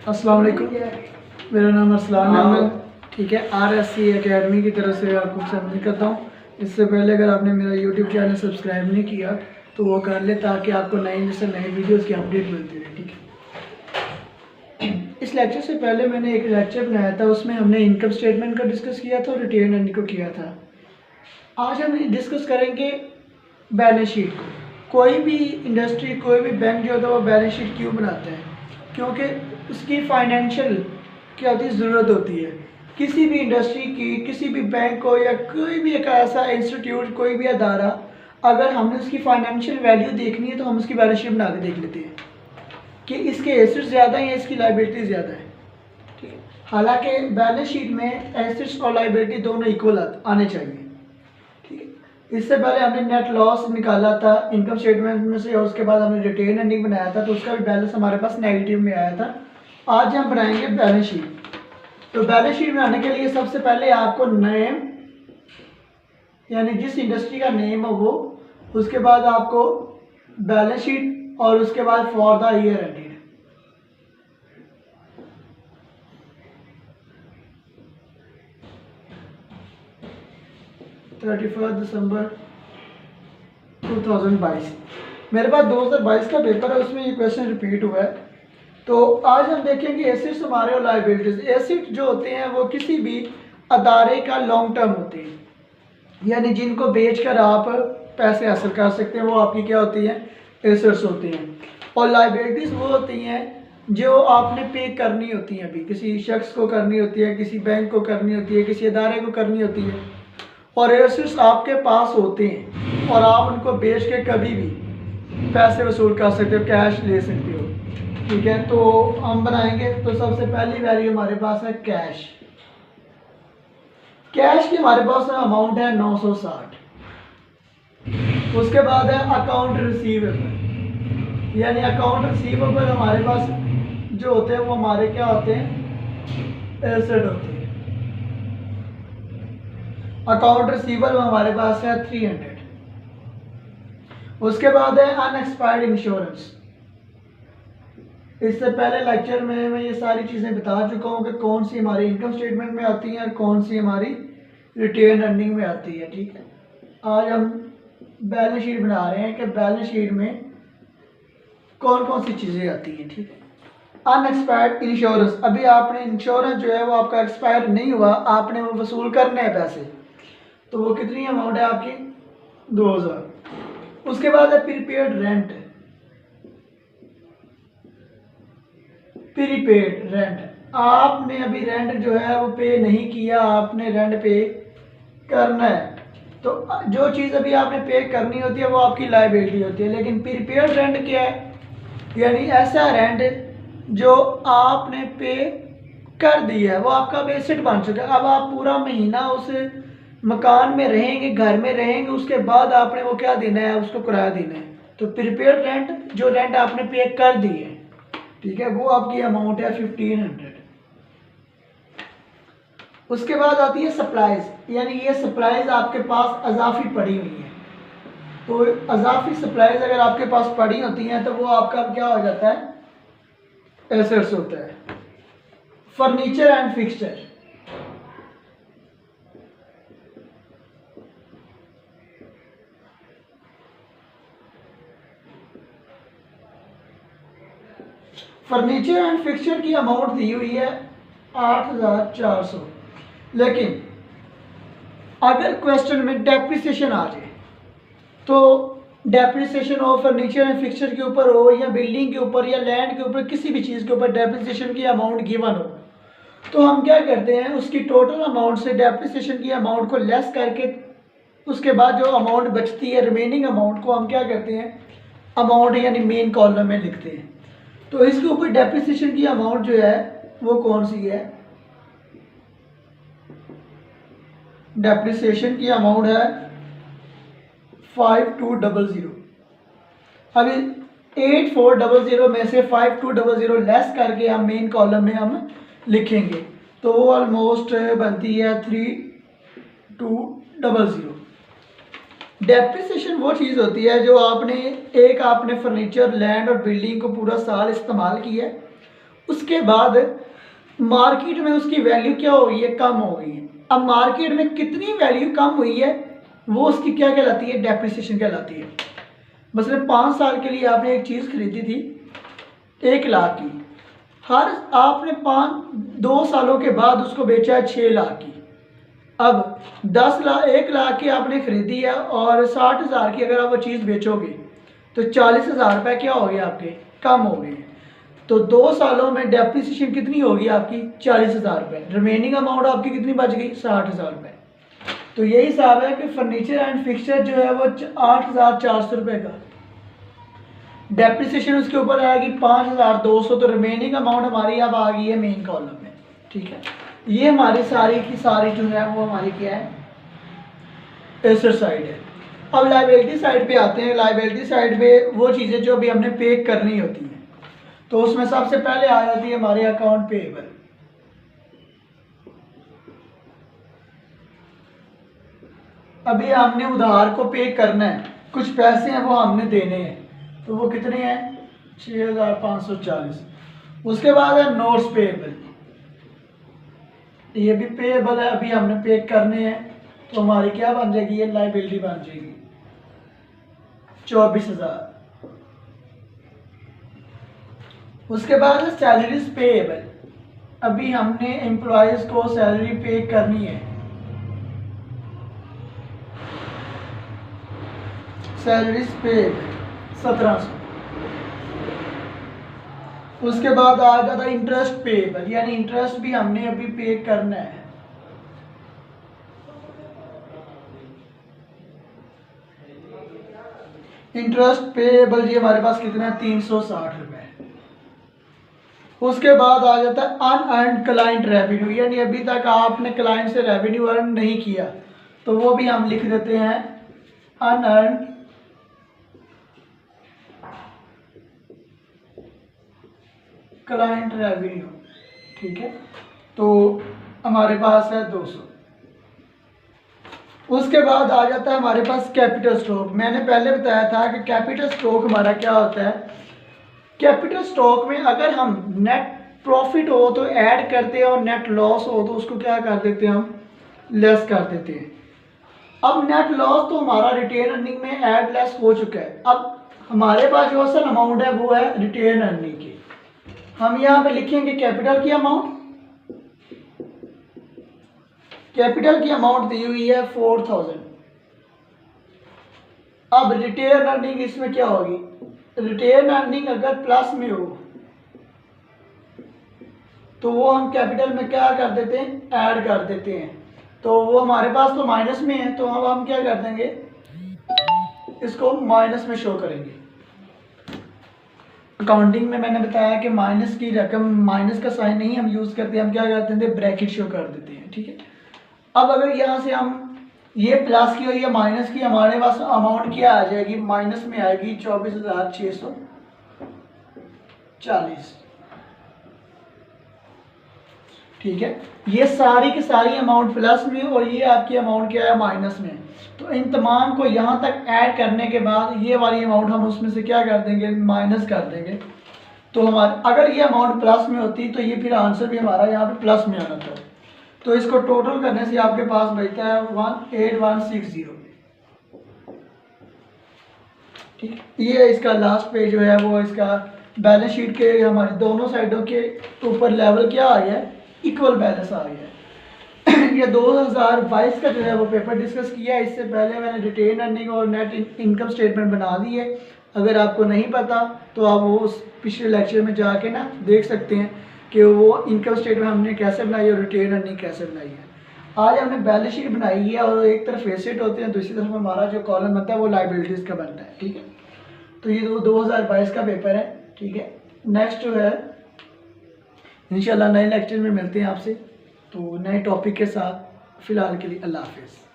अस्सलाम वालेकुम, मेरा नाम अरसलान अहमद, ठीक है। RSC एकेडमी की तरफ से आपको सबमिट करता हूँ। इससे पहले अगर आपने मेरा YouTube चैनल सब्सक्राइब नहीं किया तो वो कर ले, ताकि आपको नई से नई वीडियोस की अपडेट मिलती रहे, ठीक है। इस लेक्चर से पहले मैंने एक लेक्चर बनाया था, उसमें हमने इनकम स्टेटमेंट को डिस्कस किया था और रिटेन अर्निंग को किया था। आज हम डिस्कस करेंगे बैलेंस शीट को। कोई भी इंडस्ट्री, कोई भी बैंक जो होता है वो बैलेंस शीट क्यों बनाता है? क्योंकि उसकी फाइनेंशियल क्या होती है, ज़रूरत होती है। किसी भी इंडस्ट्री की, किसी भी बैंक को या कोई भी एक ऐसा इंस्टीट्यूट, कोई भी अदारा, अगर हमने उसकी फाइनेंशियल वैल्यू देखनी है तो हम उसकी बैलेंस शीट बना के देख लेते हैं कि इसके एसेट्स ज़्यादा हैं या इसकी लाइबिलिटी ज़्यादा है, ठीक है। हालांकि बैलेंस शीट में एसेट्स और लाइबिलिटी दोनों इक्वल आने चाहिए, ठीक है। इससे पहले हमने नेट लॉस निकाला था इनकम स्टेटमेंट में से, और उसके बाद हमने रिटेन अर्निंग बनाया था, तो उसका भी बैलेंस हमारे पास नेगेटिव में आया था। आज हम बनाएंगे बैलेंस शीट। तो बैलेंस शीट बनाने के लिए सबसे पहले आपको नेम, यानी जिस इंडस्ट्री का नेम है वो, उसके बाद आपको बैलेंस शीट, और उसके बाद फॉर द ईयर एंडेड। दिसंबर 2022। मेरे पास 2022 का पेपर है, उसमें ये क्वेश्चन रिपीट हुआ है। तो आज हम देखेंगे एसेट्स हमारे और लाइबिलिटीज। एसेट जो होते हैं वो किसी भी अदारे का लॉन्ग टर्म होते हैं, यानी जिनको बेचकर आप पैसे हासिल कर सकते हैं, वो आपकी क्या होती है, एसेट्स होती हैं। और लाइबिलिटीज़ वो होती हैं जो आपने पे करनी होती हैं, अभी किसी शख्स को करनी होती है, किसी बैंक को करनी होती है, किसी अदारे को करनी होती है। और एसेट्स आपके पास होते हैं और आप उनको बेच के कभी भी पैसे वसूल कर सकते हो, कैश ले सकते हो, ठीक है। तो हम बनाएंगे, तो सबसे पहली वैल्यू हमारे पास है कैश। कैश की हमारे पास अमाउंट है 960। उसके बाद है अकाउंट रिसीवेबल, यानी अकाउंट रिसीवेबल हमारे पास जो होते हैं वो हमारे क्या होते हैं, एसेट होते हैं। अकाउंट रिसीवेबल हमारे पास है 300। उसके बाद है अनएक्सपायर्ड इंश्योरेंस। इससे पहले लेक्चर में मैं ये सारी चीज़ें बता चुका हूँ कि कौन सी हमारी इनकम स्टेटमेंट में आती हैं और कौन सी हमारी रिटेन अर्निंग में आती है, ठीक है। आज हम बैलेंस शीट बना रहे हैं कि बैलेंस शीट में कौन कौन सी चीज़ें आती हैं, ठीक है। अनएक्सपायर्ड इंश्योरेंस, अभी आपने इंश्योरेंस जो है वो आपका एक्सपायर नहीं हुआ, आपने वो वसूल करने हैं पैसे, तो वो कितनी अमाउंट है आपकी, 2000। उसके बाद है प्रीपेड रेंट। प्रीपेड रेंट, आपने अभी रेंट जो है वो पे नहीं किया, आपने रेंट पे करना है, तो जो चीज़ अभी आपने पे करनी होती है वो आपकी लायबिलिटी होती है। लेकिन प्रीपेड रेंट क्या है, यानी ऐसा रेंट जो आपने पे कर दिया है, वो आपका बेसिक बन चुका है। अब आप पूरा महीना उस मकान में रहेंगे, घर में रहेंगे, उसके बाद आपने वो क्या देना है, उसको किराया देना है। तो प्रीपेड रेंट, जो रेंट आपने पे कर दी है, ठीक है, वो आपकी अमाउंट है 1500। उसके बाद आती है सप्लाईज, यानी ये सप्लाईज आपके पास अजाफी पड़ी हुई है। तो अजाफी सप्लाईज अगर आपके पास पड़ी होती हैं तो वो आपका क्या हो जाता है, एसेट्स होता है। Furniture and fixture, furniture and fixture की अमाउंट दी हुई है 8400। लेकिन अगर क्वेश्चन में डेप्रिसिएशन आ जाए, तो depreciation of furniture and fixture के ऊपर हो, या बिल्डिंग के ऊपर, या लैंड के ऊपर, किसी भी चीज़ के ऊपर डेप्रिसिएशन की अमाउंट गिवन हो, तो हम क्या करते हैं, उसकी टोटल अमाउंट से डेप्रिसिएशन की अमाउंट को लेस करके उसके बाद जो अमाउंट बचती है, रिमेनिंग अमाउंट को हम क्या करते हैं, अमाउंट यानी मेन कॉलम में लिखते हैं। तो इसके ऊपर डेप्रिसिएशन की अमाउंट जो है वो कौन सी है, डेप्रिसिएशन की अमाउंट है 5200। अभी 8400 में से 5200 लेस करके हम मेन कॉलम में हम लिखेंगे, तो वो ऑलमोस्ट बनती है 3200। डेप्रिसिएशन वो चीज़ होती है जो आपने फर्नीचर, लैंड और बिल्डिंग को पूरा साल इस्तेमाल किया है, उसके बाद मार्केट में उसकी वैल्यू क्या हो गई है, कम हो गई है। अब मार्केट में कितनी वैल्यू कम हुई है वो उसकी क्या कहलाती है, डेप्रिसिएशन कहलाती है। मसलन 5 साल के लिए आपने एक चीज़ खरीदी थी 1 लाख की, हर आपने 2 सालों के बाद उसको बेचा है 6 लाख की। अब 1 लाख की आपने खरीदी है और 60,000 की अगर आप वो चीज़ बेचोगे तो 40,000 रुपये क्या हो गए आपके, कम हो गए। तो 2 सालों में डेप्रिसिएशन कितनी होगी आपकी, 40,000 रुपये। रिमेनिंग अमाउंट आपकी कितनी बच गई, 60,000 रुपये। तो यही हिसाब है कि फर्नीचर एंड फिक्सचर जो है वो 8,400 रुपये का, डेप्रिसिएशन उसके ऊपर आएगी 5,200। तो रिमेनिंग अमाउंट हमारी अब आ गई है मेन कॉलम में, ठीक है। ये हमारी सारी की सारी जो है वो हमारी क्या है, एसेट साइड है। अब लायबिलिटी साइड पे आते हैं। लायबिलिटी साइड पे वो चीज़ें जो अभी हमने पे करनी होती हैं, तो उसमें सबसे पहले आ जाती है हमारे अकाउंट पेएबल। अभी हमने उधार को पे करना है, कुछ पैसे हैं वो हमने देने हैं, तो वो कितने हैं, 6,540। उसके बाद है नोट्स पेएबल, ये भी पेएबल है, अभी हमने पे करने हैं, तो हमारी क्या बन जाएगी, ये लायबिलिटी बन जाएगी 24,000। उसके बाद है सैलरीज पेएबल, अभी हमने एम्प्लॉयज़ को सैलरी पे करनी है, सैलरीज पेएबल 1,700। उसके बाद आ जाता है इंटरेस्ट पेएबल, यानी इंटरेस्ट भी हमने अभी पे करना है, इंटरेस्ट पेएबल जी हमारे पास कितना है, 360 रुपये। उसके बाद आ जाता है अनअर्न्ड क्लाइंट रेवेन्यू, यानी अभी तक आपने क्लाइंट से रेवेन्यू अर्न नहीं किया, तो वो भी हम लिख देते हैं अनअर्न्ड क्लाइंट रेवेन्यू, ठीक है। तो हमारे पास है 200। उसके बाद आ जाता है हमारे पास कैपिटल स्टॉक। मैंने पहले बताया था कि कैपिटल स्टॉक हमारा क्या होता है। कैपिटल स्टॉक में अगर हम नेट प्रॉफिट हो तो ऐड करते हैं और नेट लॉस हो तो उसको क्या कर देते हैं, हम लेस कर देते हैं। अब नेट लॉस तो हमारा रिटेन अर्निंग में ऐड लेस हो चुका है। अब हमारे पास जो असल अमाउंट है वो है रिटेन अर्निंग की। हम यहाँ पे लिखेंगे कैपिटल की अमाउंट, कैपिटल की अमाउंट दी हुई है 4,000। अब रिटेन अर्निंग इसमें क्या होगी, रिटेन अर्निंग अगर प्लस में हो तो वो हम कैपिटल में क्या कर देते हैं, ऐड कर देते हैं। तो वो हमारे पास तो माइनस में है, तो अब हम क्या कर देंगे, इसको माइनस में शो करेंगे। अकाउंटिंग में मैंने बताया कि माइनस की रकम, माइनस का साइन नहीं हम यूज़ करते, हम क्या करते हैं, ब्रैकेट शो कर देते हैं, ठीक है। अब अगर यहाँ से हम ये प्लस की और ये माइनस की, हमारे पास अमाउंट क्या आ जाएगी, माइनस में आएगी 24,640, ठीक है। ये सारी की सारी अमाउंट प्लस में और ये आपकी अमाउंट क्या है, माइनस में। तो इन तमाम को यहाँ तक ऐड करने के बाद ये वाली अमाउंट हम उसमें से क्या कर देंगे, माइनस कर देंगे। तो हमारे अगर ये अमाउंट प्लस में होती तो ये फिर आंसर भी हमारा यहाँ पे प्लस में आना था। तो इसको टोटल करने से आपके पास बचता है 18160, ठीक। ये इसका लास्ट पेज जो है वो इसका बैलेंस शीट के हमारी दोनों साइडों के ऊपर लेवल क्या आ गया है, इक्वल बैलेंस आ गया है। ये 2022 का जो है वो पेपर डिस्कस किया है। इससे पहले मैंने रिटेन अर्निंग और नेट इनकम स्टेटमेंट बना दी है। अगर आपको नहीं पता तो आप वो उस पिछले लेक्चर में जाके ना देख सकते हैं कि वो इनकम स्टेटमेंट हमने कैसे बनाई और रिटेन अर्निंग कैसे बनाई है। आज हमने बैलेंस शीट बनाई है और एक तरफ एसेट होते हैं, दूसरी तरफ हमारा जो कॉलम बनता है वो लायबिलिटीज़ का बनता है, ठीक है। तो ये 2022 का पेपर है, ठीक है। नेक्स्ट जो है इंशाल्लाह नए लेक्चर में मिलते हैं आपसे, तो नए टॉपिक के साथ। फ़िलहाल के लिए अल्लाह हाफिज़।